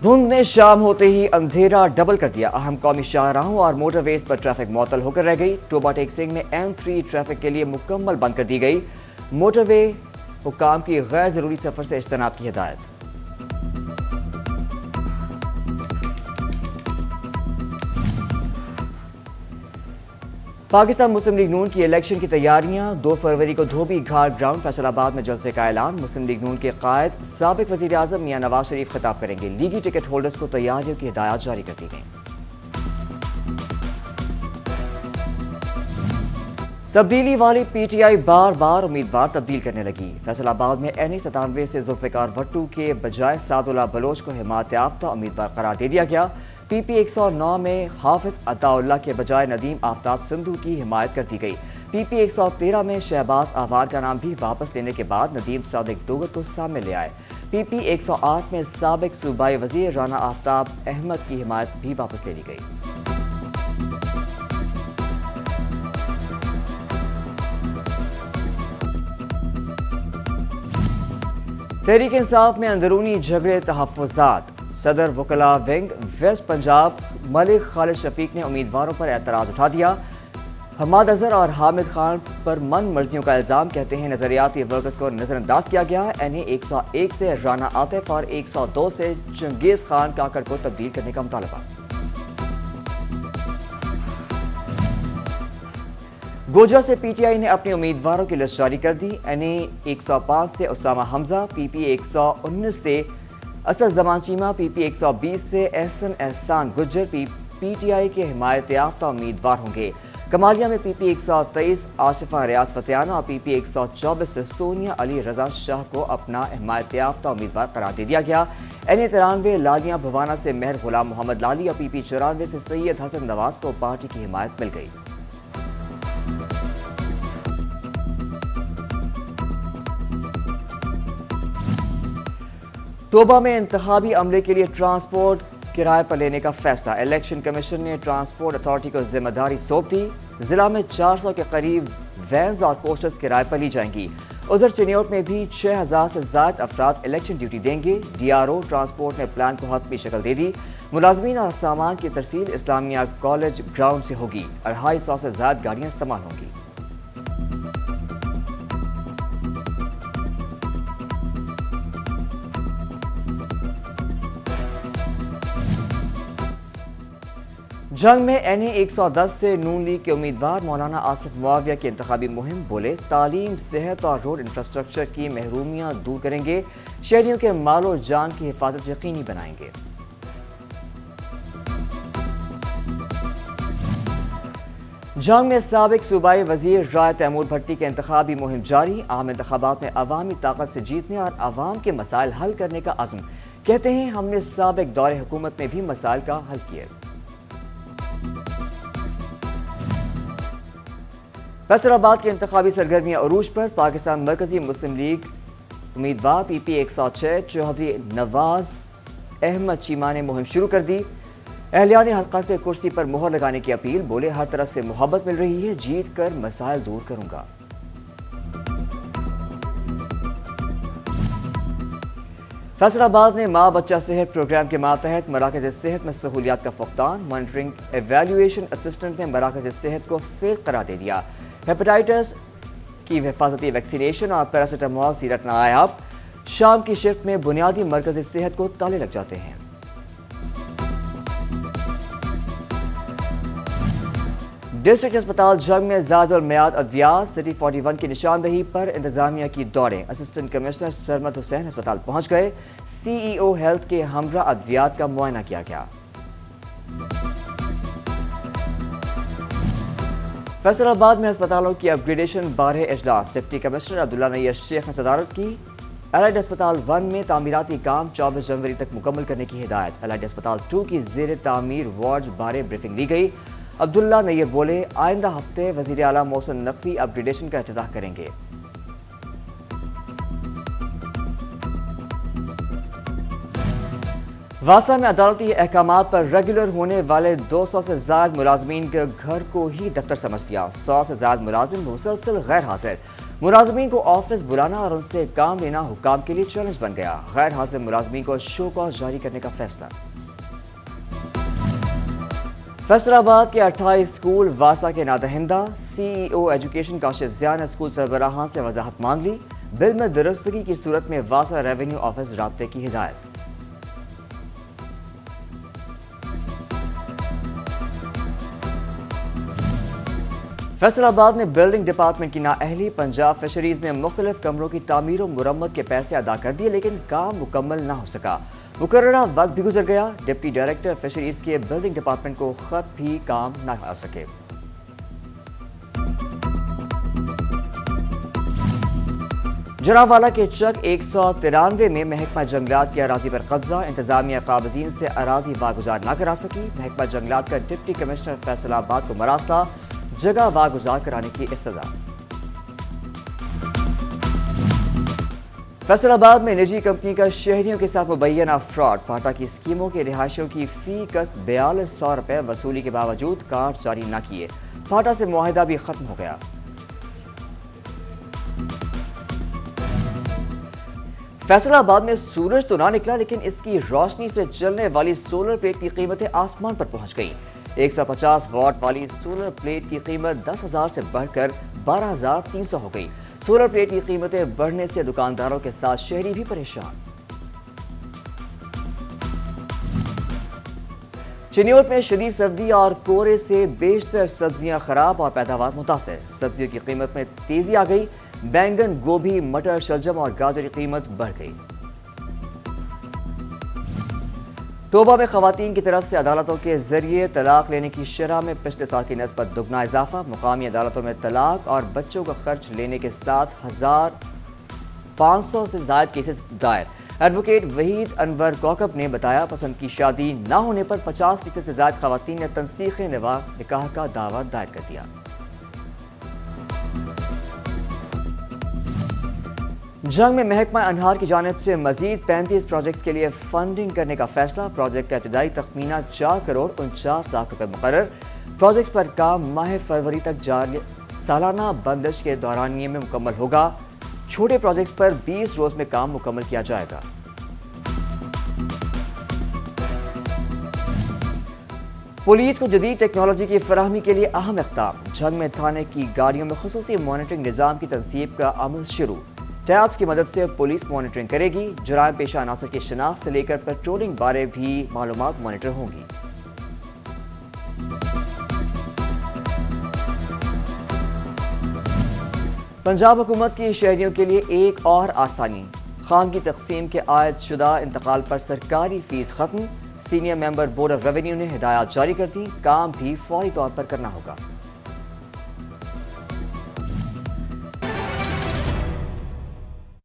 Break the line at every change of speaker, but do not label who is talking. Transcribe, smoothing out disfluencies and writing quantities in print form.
دھند نے شام ہوتے ہی اندھیرا ڈبل کر دیا. اہم قومی شاہراہوں اور موٹر ویز پر ٹریفک معطل ہو کر رہ گئی. ٹوبا ٹیک سنگھ میں M3 ٹریفک کے لیے مکمل بند کر دی گئی. موٹر وے حکام کی غیر ضروری سفر سے اجتناب کی ہدایت. پاکستان مسلم لیگ نون کی الیکشن کی تیاریاں. 2 فروری کو دھوبی گھاٹ گراؤنڈ فیصل آباد میں جلسے کا اعلان. مسلم لیگ نون کے قائد سابق وزیر اعظم میاں نواز شریف خطاب کریں گے. لیگی ٹکٹ ہولڈرز کو تیاریوں کی ہدایات جاری کر دی گئیں. تبدیلی والی PTI بار بار امیدوار تبدیل کرنے لگی. فیصل آباد میں NA97 سے ذوالفقار بھٹو کے بجائے سعد اللہ بلوچ کو حمایت یافتہ امیدوار قرار دے دیا گیا. PP 109 میں حافظ عطا اللہ کے بجائے ندیم آفتاب سندھو کی حمایت کر دی گئی. PP 113 میں شہباز آوار کا نام بھی واپس لینے کے بعد ندیم صادق ڈوگر کو سامنے لے آئے. PP 108 میں سابق صوبائی وزیر رانا آفتاب احمد کی حمایت بھی واپس لے لی گئی. تحریک انصاف میں اندرونی جھگڑے تحفظات. صدر وکلاء ونگ ویسٹ پنجاب ملک خالد شفیق نے امیدواروں پر اعتراض اٹھا دیا. حماد اظہر اور حامد خان پر من مرضیوں کا الزام. کہتے ہیں نظریاتی ورکرز کو نظر انداز کیا گیا. NA 101 سے رانا عاطف اور 102 سے چنگیز خان کاکڑ کو تبدیل کرنے کا مطالبہ. گوجرا سے PTI نے اپنے امیدواروں کی لسٹ جاری کر دی. NA 105 سے اسامہ حمزہ, PP 119 سے اسد زمان چیمہ, PP 120 سے احسن احسان گجر PTI کے حمایت یافتہ امیدوار ہوں گے. کمالیہ میں PP 123 آصفہ ریاض فتیانہ اور PP 124 سے سونیا علی رضا شاہ کو اپنا حمایت یافتہ امیدوار قرار دے دیا گیا. NA 93 لالیاں بھوانہ سے مہر غلام محمد لالی اور PP 94 سے سید حسن نواز کو پارٹی کی حمایت مل گئی. توبہ میں انتخابی عملے کے لیے ٹرانسپورٹ کرائے پر لینے کا فیصلہ. الیکشن کمیشن نے ٹرانسپورٹ اتھارٹی کو ذمہ داری سونپ دی. ضلع میں 400 کے قریب وینز اور کوسٹرز کرائے پر لی جائیں گی. ادھر چنیوٹ میں بھی 6000 سے زائد افراد الیکشن ڈیوٹی دیں گے. DRO ٹرانسپورٹ نے پلان کو حتمی شکل دے دی. ملازمین اور سامان کی ترسیل اسلامیہ کالج گراؤنڈ سے ہوگی. 250 سے زائد گاڑیاں استعمال ہوں گی. جنگ میں NA 110 سے نون لیگ کے امیدوار مولانا آصف معاویہ کی انتخابی مہم. بولے تعلیم, صحت اور روڈ انفراسٹرکچر کی محرومیاں دور کریں گے. شہریوں کے مال و جان کی حفاظت یقینی بنائیں گے. جنگ میں سابق صوبائی وزیر رائے تیمور بھٹی کے انتخابی مہم جاری. عام انتخابات میں عوامی طاقت سے جیتنے اور عوام کے مسائل حل کرنے کا عزم. کہتے ہیں ہم نے سابق دور حکومت میں بھی مسائل کا حل کیا. فیصل آباد کی انتخابی سرگرمیاں عروج پر. پاکستان مرکزی مسلم لیگ امیدوار PP 106 چودھری نواز احمد چیمہ نے مہم شروع کر دی. اہلیان حلقہ سے کرسی پر مہر لگانے کی اپیل. بولے ہر طرف سے محبت مل رہی ہے, جیت کر مسائل دور کروں گا. فیصل آباد میں ماں بچہ صحت پروگرام کے ماتحت مراکز صحت میں سہولیات کا فقدان. مانیٹرنگ ایویلیویشن اسسٹنٹ نے مراکز صحت کو فیل قرار دے دیا. ہیپاٹائٹس کی حفاظتی ویکسینیشن اور پیراسیٹامول سیرپ نایاب. شام کی شفٹ میں بنیادی مرکز صحت کو تالے لگ جاتے ہیں. ڈسٹرکٹ اسپتال جنگ میں زائد المیعاد ادویات. سٹی 41 کی نشاندہی پر انتظامیہ کی دوڑیں. اسسٹنٹ کمشنر سرمد حسین ہسپتال پہنچ گئے. CEO ہیلتھ کے ہمراہ ادویات کا معائنہ کیا گیا. فیصل آباد میں ہسپتالوں کی اپ گریڈیشن بارے اجلاس. ڈپٹی کمشنر عبداللہ نیر شیخ نے صدارت کی. الائڈ اسپتال 1 میں تعمیراتی کام 24 جنوری تک مکمل کرنے کی ہدایت. الائڈ اسپتال 2 کی زیر تعمیر وارڈ بارے بریفنگ لی گئی. عبداللہ نیر بولے آئندہ ہفتے وزیر اعلیٰ محسن نقوی اپ گریڈیشن کا افتتاح کریں گے. واسا میں عدالتی احکامات پر ریگولر ہونے والے 200 سے زائد ملازمین کے گھر کو ہی دفتر سمجھ دیا. 100 سے زائد ملازم مسلسل غیر حاضر. ملازمین کو آفس بلانا اور ان سے کام لینا حکام کے لیے چیلنج بن گیا، غیر حاضر ملازمین کو شو کاز جاری کرنے کا فیصلہ۔ فیصل آباد کے 28 اسکول واسا کے نادہندہ، سی ای او ایجوکیشن کاشف ضیاء نے اسکول سربراہان سے وضاحت مانگ لی، بل میں درستگی کی صورت میں واسا ریونیو آفس رابطے کی ہدایت۔ فیصل آباد میں بلڈنگ ڈپارٹمنٹ کی نااہلی، پنجاب فشریز نے مختلف کمروں کی تعمیر و مرمت کے پیسے ادا کر دیے لیکن کام مکمل نہ ہو سکا، مقررہ وقت بھی گزر گیا، ڈپٹی ڈائریکٹر فشریز کے بلڈنگ ڈپارٹمنٹ کو خط بھی کام نہ آ سکے۔ جراوالا کے چک 193 میں محکمہ جنگلات کی اراضی پر قبضہ، انتظامیہ قابضین سے اراضی واگزار نہ کرا سکی، محکمہ جنگلات کا ڈپٹی کمشنر فیصل آباد کو مراسلہ، جگہ واگزار کرانے کی استدعا۔ فیصل آباد میں نجی کمپنی کا شہریوں کے ساتھ مبینہ فراڈ، پاٹا کی اسکیموں کے رہائشیوں کی فی کس 4200 روپے وصولی کے باوجود کارڈ جاری نہ کیے، پاٹا سے معاہدہ بھی ختم ہو گیا۔ فیصل آباد میں سورج تو نہ نکلا لیکن اس کی روشنی سے چلنے والی سولر پلیٹ کی قیمتیں آسمان پر پہنچ گئیں۔ 150 واٹ والی سولر پلیٹ کی قیمت 10,000 سے بڑھ کر 12,300 ہو گئی۔ سولر پلیٹ کی قیمتیں بڑھنے سے دکانداروں کے ساتھ شہری بھی پریشان۔ چنیوٹ میں شدید سردی اور کورے سے بیشتر سبزیاں خراب اور پیداوار متاثر، سبزیوں کی قیمت میں تیزی آ گئی، بینگن، گوبھی، مٹر، شلجم اور گاجر کی قیمت بڑھ گئی۔ توبہ میں خواتین کی طرف سے عدالتوں کے ذریعے طلاق لینے کی شرح میں پچھلے سال کی نسبت دگنا اضافہ، مقامی عدالتوں میں طلاق اور بچوں کا خرچ لینے کے ساتھ 1,500 سے زائد کیسز دائر۔ ایڈوکیٹ وحید انور کوکب نے بتایا، پسند کی شادی نہ ہونے پر 50% سے زائد خواتین نے تنسیخ نکاح کا دعویٰ دائر کر دیا۔ جنگ میں محکمہ انہار کی جانب سے مزید 35 پروجیکٹس کے لیے فنڈنگ کرنے کا فیصلہ، پروجیکٹ کا ابتدائی تخمینہ 4 کروڑ 49 لاکھ روپے مقرر، پروجیکٹ پر کام ماہ فروری تک جاری سالانہ بندش کے دورانیے میں مکمل ہوگا، چھوٹے پروجیکٹس پر 20 روز میں کام مکمل کیا جائے گا۔ پولیس کو جدید ٹیکنالوجی کی فراہمی کے لیے اہم اقدام، جنگ میں تھانے کی گاڑیوں میں خصوصی مانیٹرنگ نظام کی تنصیب کا عمل شروع، ٹیبز کی مدد سے پولیس مانیٹرنگ کرے گی، جرائم پیشہ عناصر کی شناخت سے لے کر پیٹرولنگ بارے بھی معلومات مانیٹر ہوں گی۔ پنجاب حکومت کی شہریوں کے لیے ایک اور آسانی، خانگی تقسیم کے عائد شدہ انتقال پر سرکاری فیس ختم، senior member board of revenue نے ہدایات جاری کر دی، کام بھی فوری طور پر کرنا ہوگا۔